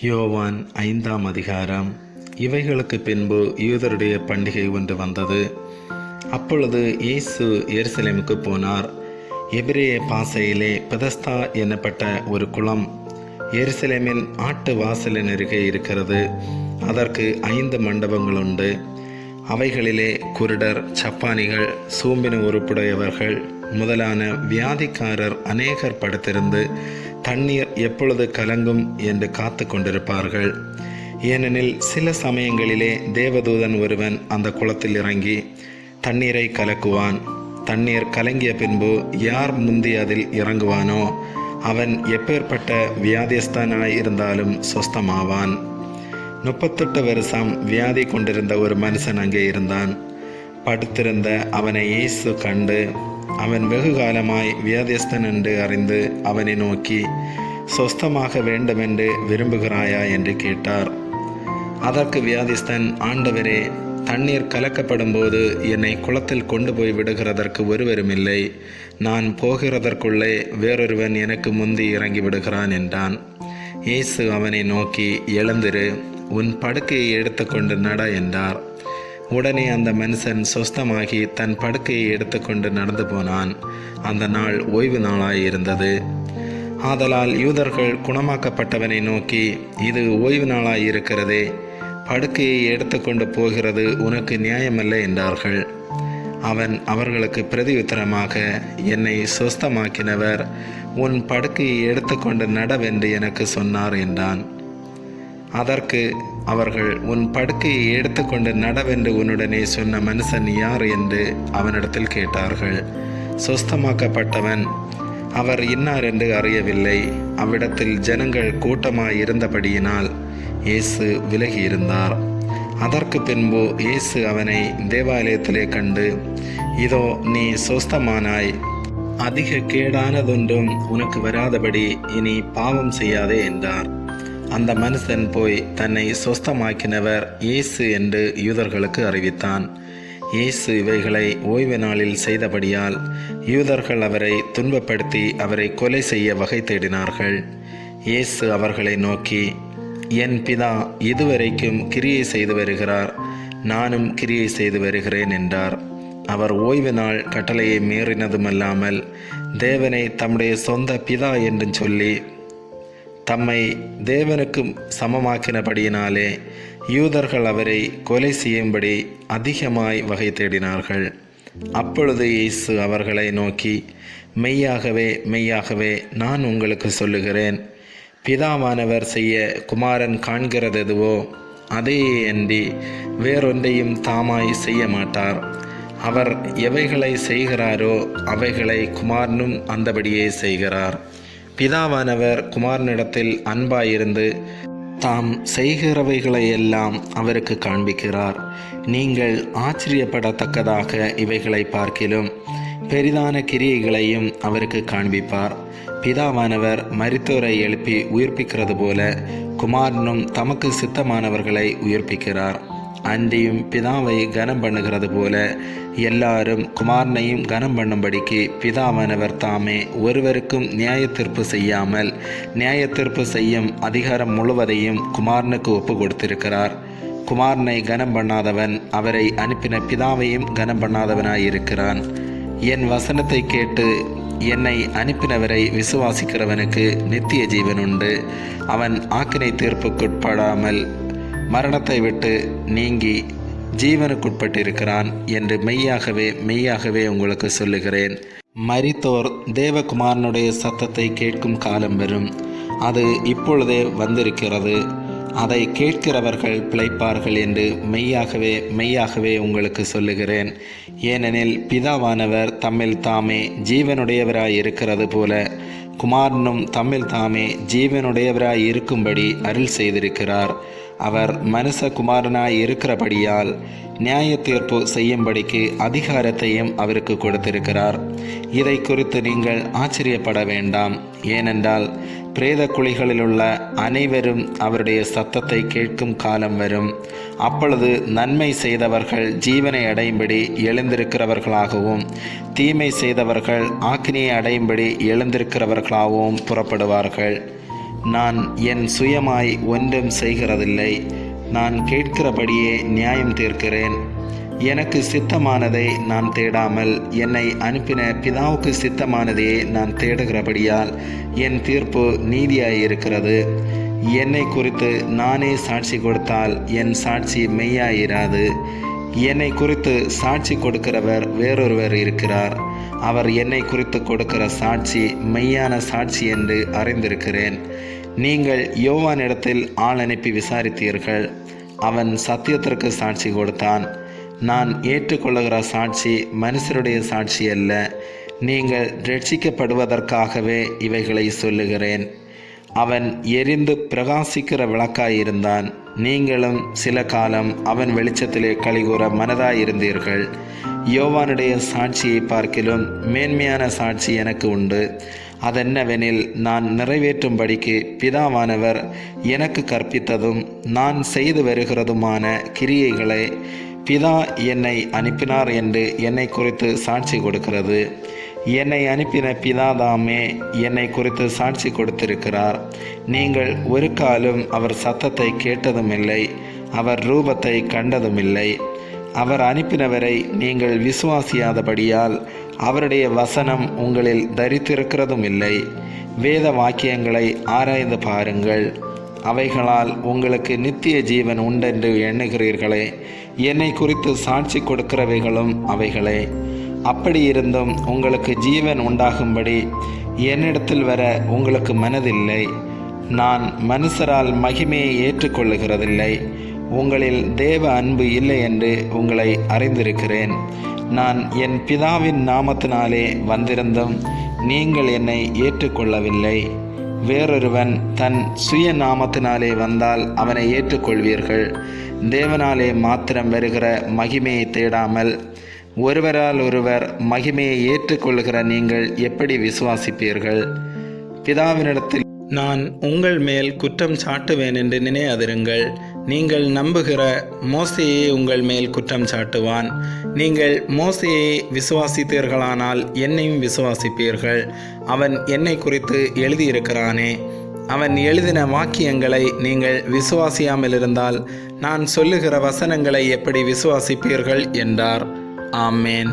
யோவான் 5ஆம் அதிகாரம். இவைகளுக்கு பின்பு யூதருடைய பண்டிகை ஒன்று வந்தது. அப்பொழுது இயேசு எருசலேமுக்கு போனார். எபிரேய பாஷையிலே பெதஸ்தா என்னப்பட்ட ஒரு குளம் எருசலேமில் ஆட்டு வாசலின் அருகே இருக்கிறது. அதற்கு 5 மண்டபங்கள் உண்டு. அவைகளிலே குருடர், சப்பானிகள், சூம்பின உறுப்புடையவர்கள் முதலான வியாதிக்காரர் அநேகர் படுத்திருந்து தண்ணீர் எப்பொழுது கலங்கும் என்று காத்து கொண்டிருப்பார்கள். ஏனெனில் சில சமயங்களிலே தேவதூதன் ஒருவன் அந்த குளத்தில் இறங்கி தண்ணீரை கலக்குவான். தண்ணீர் கலங்கிய பின்பு யார் முந்தி அதில் இறங்குவானோ அவன் எப்பேற்பட்ட வியாதிஸ்தனாய் இருந்தாலும் சொஸ்தமாவான். 38 வருஷம் வியாதி கொண்டிருந்த ஒரு மனுஷன் அங்கே இருந்தான். படுத்திருந்த அவனை இயேசு கண்டு, அவன் வெகு காலமாய் வியாதிஸ்தன் என்று அறிந்து அவனை நோக்கி, சொஸ்தமாக வேண்டுமென்று விரும்புகிறாயா என்று கேட்டார். அதற்கு வியாதிஸ்தன், ஆண்டவரே, தண்ணீர் கலக்கப்படும் போது என்னை குளத்தில் கொண்டு போய் விடுகிறதற்கு ஒருவரும் இல்லை. நான் போகிறதற்குள்ளே வேறொருவன் எனக்கு முந்தி இறங்கி விடுகிறான் என்றான். இயேசு அவனை நோக்கி, எழுந்திரு, உன் படுக்கையை எடுத்துக்கொண்டு நட என்றார். உடனே அந்த மனுஷன் சொஸ்தமாகி தன் படுக்கையை எடுத்துக்கொண்டு நடந்து போனான். அந்த நாள் ஓய்வு நாளாய் இருந்தது. ஆதலால் யூதர்கள் குணமாக்கப்பட்டவனை நோக்கி, இது ஓய்வு நாளாய் இருக்கிறதே, படுக்கையை எடுத்துக்கொண்டு போகிறது உனக்கு நியாயமல்ல என்றார்கள். அவன் அவர்களுக்கு பிரதியுத்தரமாக, என்னை சொஸ்தமாக்கினவர் உன் படுக்கையை எடுத்துக்கொண்டு நடவென்று எனக்கு சொன்னார் என்றான். அதற்கு அவர்கள், உன் படுக்கையை எடுத்துக்கொண்டு நடவென்று உன்னுடனே சொன்ன மனுஷன் யார் என்று அவனிடத்தில் கேட்டார்கள். சொஸ்தமாக்கப்பட்டவன், அவர் இன்னார் என்று அறியவில்லை. அவ்விடத்தில் ஜனங்கள் கூட்டமாய் இருந்தபடியினால் இயேசு விலகி இருந்தார். அதற்கு பின்பு இயேசு அவனை தேவாலயத்திலே கண்டு, இதோ நீ சொஸ்தமானாய், அதிக கேடானதொன்றும் உனக்கு வராதபடி இனி பாவம் செய்யாதே என்றார். அந்த மனுஷன் போய் தன்னை சொஸ்தமாக்கினவர் இயேசு என்று யூதர்களுக்கு அறிவித்தான். இயேசு இவைகளை ஓய்வு நாளில் செய்தபடியால் யூதர்கள் அவரை துன்பப்படுத்தி அவரை கொலை செய்ய வகை தேடினார்கள். இயேசு அவர்களை நோக்கி, என் பிதா இதுவரைக்கும் கிரியை செய்து வருகிறார், நானும் கிரியை செய்து வருகிறேன் என்றார். அவர் ஓய்வு நாள் கட்டளையை மீறினதுமல்லாமல் தேவனை தம்முடைய சொந்த பிதா என்று சொல்லி தம்மை தேவனுக்கு சமமாக்கினபடியினாலே யூதர்கள் அவரை கொலை செய்யும்படி அதிகமாய் வகை தேடினார்கள். அப்பொழுது இயேசு அவர்களை நோக்கி, மெய்யாகவே மெய்யாகவே நான் உங்களுக்கு சொல்லுகிறேன், பிதாவானவர் செய்ய குமாரன் காண்கிறது எதுவோ அதையே அன்றி வேறொன்றையும் தாமாய் செய்ய மாட்டார். அவர் எவைகளை செய்கிறாரோ அவைகளை குமாரனும் அந்தபடியே செய்கிறார். பிதாவானவர் குமாரனிடத்தில் அன்பாயிருந்து தாம் செய்கிறவைகளையெல்லாம் அவருக்கு காண்பிக்கிறார். நீங்கள் ஆச்சரியப்படத்தக்கதாக இவைகளை பார்க்கிலும் பெரிதான கிரியைகளையும் அவருக்கு காண்பிப்பார். பிதாவானவர் மரித்தோரை எழுப்பி உயிர்ப்பிக்கிறது போல குமாரனும் தமக்கு சித்தமானவர்களை உயிர்ப்பிக்கிறார். அன்றியும் பிதாவை கனம் பண்ணுகிறது போல எல்லாரும் குமாரனையும் கனம் பண்ணும்படிக்கு பிதாவானவர் தாமே ஒருவருக்கும் நியாயத்தீர்ப்பு செய்யாமல் நியாயத்தீர்ப்பு செய்யும் அதிகாரம் முழுவதையும் குமாரனுக்கு ஒப்பு கொடுத்திருக்கிறார். குமாரனை கனம் பண்ணாதவன் அவரை அனுப்பின பிதாவையும் கனம் பண்ணாதவனாயிருக்கிறான். என் வசனத்தை கேட்டு என்னை அனுப்பினவரை விசுவாசிக்கிறவனுக்கு நித்திய ஜீவன் உண்டு. அவன் ஆக்கினை தீர்ப்புக்குட்படாமல் மரணத்தை விட்டு நீங்கி ஜீவனுக்குட்பட்டிருக்கிறான் என்று மெய்யாகவே மெய்யாகவே உங்களுக்கு சொல்லுகிறேன். மரித்தோர் தேவகுமாரனுடைய சத்தத்தை கேட்கும் காலம் வரும், அது இப்பொழுதே வந்திருக்கிறது. அதை கேட்கிறவர்கள் பிழைப்பார்கள் என்று மெய்யாகவே மெய்யாகவே உங்களுக்கு சொல்லுகிறேன். ஏனெனில் பிதாவானவர் தம்மில் தாமே ஜீவனுடையவராய் இருக்கிறது போல குமாரனும் தம்மில் தாமே ஜீவனுடையவராய் இருக்கும்படி அருள் செய்திருக்கிறார். அவர் மனுஷகுமாரனாய் இருக்கிறபடியால் நியாய தீர்ப்பு செய்யும்படிக்கு அதிகாரத்தையும் அவருக்கு கொடுத்திருக்கிறார். இதை குறித்து நீங்கள் ஆச்சரியப்பட வேண்டாம். ஏனென்றால் பிரேத குழிகளிலுள்ள அனைவரும் அவருடைய சத்தத்தை கேட்கும் காலம் வரும். அப்பொழுது நன்மை செய்தவர்கள் ஜீவனை அடையும்படி எழுந்திருக்கிறவர்களாகவும் தீமை செய்தவர்கள் ஆக்கினியை அடையும்படி எழுந்திருக்கிறவர்களாகவும் புறப்படுவார்கள். நான் என் சுயமாய் ஒன்றும் செய்கிறதில்லை. நான் கேட்கிறபடியே நியாயம் தீர்க்கிறேன். எனக்கு சித்தமானதை நான் தேடாமல் என்னை அனுப்பின பிதாவுக்கு சித்தமானதையே நான் தேடுகிறபடியால் என் தீர்ப்பு நீதியாயிருக்கிறது. என்னை குறித்து நானே சாட்சி கொடுத்தால் என் சாட்சி மெய்யாயிராது. என்னை குறித்து சாட்சி கொடுக்கிறவர் வேறொருவர் இருக்கிறார். அவர் என்னை குறித்து கொடுக்கிற சாட்சி மெய்யான சாட்சி என்று அறிந்திருக்கிறேன். நீங்கள் யோவானிடத்தில் ஆள் அனுப்பி விசாரித்தீர்கள். அவன் சத்தியத்திற்கு சாட்சி கொடுத்தான். நான் ஏற்றுக்கொள்ளுகிற சாட்சி மனுஷருடைய சாட்சி அல்ல. நீங்கள் ரட்சிக்கப்படுவதற்காகவே இவைகளை சொல்லுகிறேன். அவன் எரிந்து பிரகாசிக்கிற விளக்காயிருந்தான். நீங்களும் சில காலம் அவன் வெளிச்சத்திலே கலிகூற மனதாயிருந்தீர்கள். யோவானுடைய சாட்சியை பார்க்கிலும் மேன்மையான சாட்சி எனக்கு உண்டு. அதென்னவெனில், நான் நிறைவேற்றும்படிக்கு பிதாவானவர் எனக்கு கற்பித்ததும் நான் செய்து வருகிறதுமான கிரியைகளை பிதா என்னை அனுப்பினார் என்று என்னை குறித்து சாட்சி கொடுக்கிறது. என்னை அனுப்பின பிதாதாமே என்னை குறித்து சாட்சி கொடுத்திருக்கிறார். நீங்கள் ஒரு காலம் அவர் சத்தத்தை கேட்டதுமில்லை, அவர் ரூபத்தை கண்டதுமில்லை. அவர் அனுப்பினவரை நீங்கள் விசுவாசியாதபடியால் அவருடைய வசனம் உங்களில் தரித்திருக்கிறதும் இல்லை. வேத வாக்கியங்களை ஆராய்ந்து பாருங்கள். அவைகளால் உங்களுக்கு நித்திய ஜீவன் உண்டென்று எண்ணுகிறீர்களே. என்னை குறித்து சாட்சி கொடுக்கிறவைகளும் அவைகளே. அப்படி இருந்தும் உங்களுக்கு ஜீவன் உண்டாகும்படி என்னிடத்தில் வர உங்களுக்கு மனதில்லை. நான் மனுஷரால் மகிமையை ஏற்றுக்கொள்ளுகிறதில்லை. உங்களில் தேவ அன்பு இல்லை என்று உங்களை அறிந்திருக்கிறேன். நான் என் பிதாவின் நாமத்தினாலே வந்திருந்தும் நீங்கள் என்னை ஏற்றுக்கொள்ளவில்லை. வேறொருவன் தன் சுய நாமத்தினாலே வந்தால் அவனை ஏற்றுக்கொள்வீர்கள். தேவனாலே மாத்திரம் வருகிற மகிமையை தேடாமல் ஒருவரால் ஒருவர் மகிமையை ஏற்றுக்கொள்கிற நீங்கள் எப்படி விசுவாசிப்பீர்கள்? பிதாவினிடத்தில் நான் உங்கள் மேல் குற்றம் சாட்டுவேன் என்று நினையாதிருங்கள். நீங்கள் நம்புகிற மோசேயை உங்கள் மேல் குற்றம் சாட்டுவான். நீங்கள் மோசேயை விசுவாசித்தீர்களானால் என்னையும் விசுவாசிப்பீர்கள். அவன் என்னை குறித்து எழுதியிருக்கிறானே. அவன் எழுதின வாக்கியங்களை நீங்கள் விசுவாசியாமல் இருந்தால் நான் சொல்லுகிற வசனங்களை எப்படி விசுவாசிப்பீர்கள் என்றார். ஆமேன்.